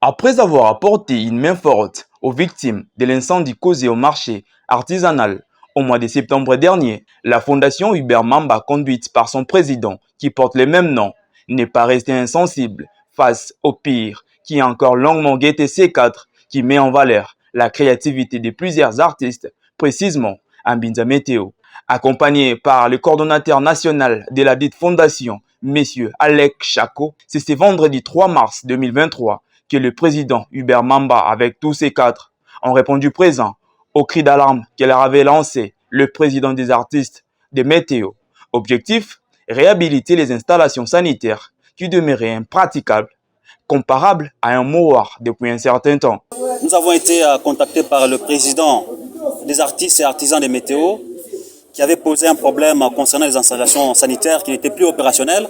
Après avoir apporté une main forte aux victimes de l'incendie causé au marché artisanal au mois de septembre dernier, la fondation Hubert Mamba, conduite par son président qui porte le même nom, n'est pas restée insensible face au pire qui a encore longuement guetté C4, qui met en valeur la créativité de plusieurs artistes, précisément Ambinza Météo. Accompagné par le coordonnateur national de la dite fondation, M. Alec Chako, c'est ce vendredi 3 mars 2023 que le président Hubert Mamba, avec tous ses cadres, ont répondu présent au cri d'alarme que leur avait lancé le président des artistes de Météo. Objectif, réhabiliter les installations sanitaires qui demeuraient impraticables, comparables à un mouroir depuis un certain temps. Nous avons été contactés par le président des artistes et artisans de Météo qui avait posé un problème concernant les installations sanitaires qui n'étaient plus opérationnelles.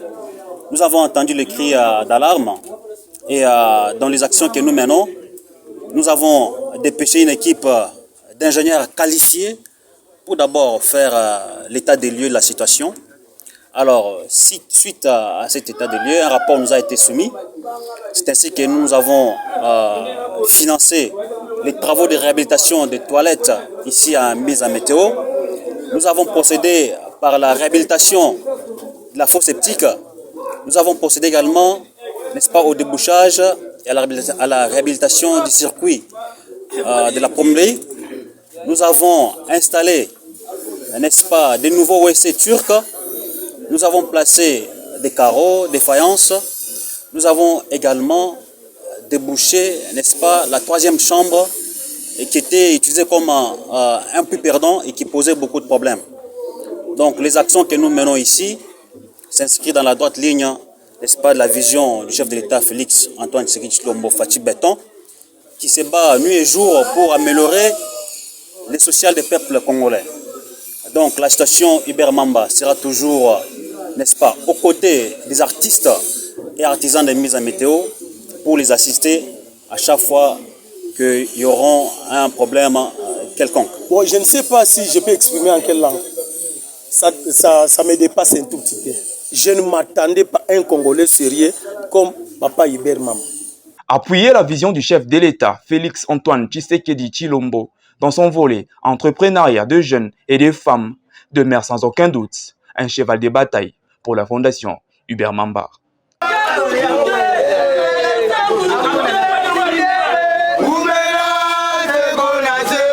Nous avons entendu le cri d'alarme et dans les actions que nous menons, nous avons dépêché une équipe d'ingénieurs qualifiés pour d'abord faire l'état des lieux de la situation. Alors, suite à cet état des lieux, un rapport nous a été soumis. C'est ainsi que nous avons financé les travaux de réhabilitation des toilettes ici à Mise à Météo. Nous avons procédé par la réhabilitation de la fosse septique. Nous avons procédé également, n'est-ce pas, au débouchage et à la réhabilitation du circuit de la pommerie. Nous avons installé, n'est-ce pas, des nouveaux WC turcs. Nous avons placé des carreaux, des faïences. Nous avons également débouché, n'est-ce pas, la troisième chambre qui était utilisée comme un puits perdant et qui posait beaucoup de problèmes. Donc les actions que nous menons ici s'inscrivent dans la droite ligne, n'est-ce pas, de la vision du chef de l'État Félix Antoine Tshisekedi Tshilombo Fachi Beton, qui se bat nuit et jour pour améliorer les social des peuples congolais. Donc la station Hubert Mamba sera toujours, n'est-ce pas, aux côtés des artistes et artisans de Mise à Météo pour les assister à chaque fois qu'il y aura un problème quelconque. Bon, je ne sais pas si je peux exprimer en quelle langue. Ça me dépasse un tout petit peu. Je ne m'attendais pas à un Congolais sérieux comme Papa Hubert Mamba. Appuyer la vision du chef de l'État, Félix Antoine Tshisekedi Tshilombo, dans son volet entrepreneuriat de jeunes et de femmes, demeure sans aucun doute un cheval de bataille pour la fondation Hubert Mamba.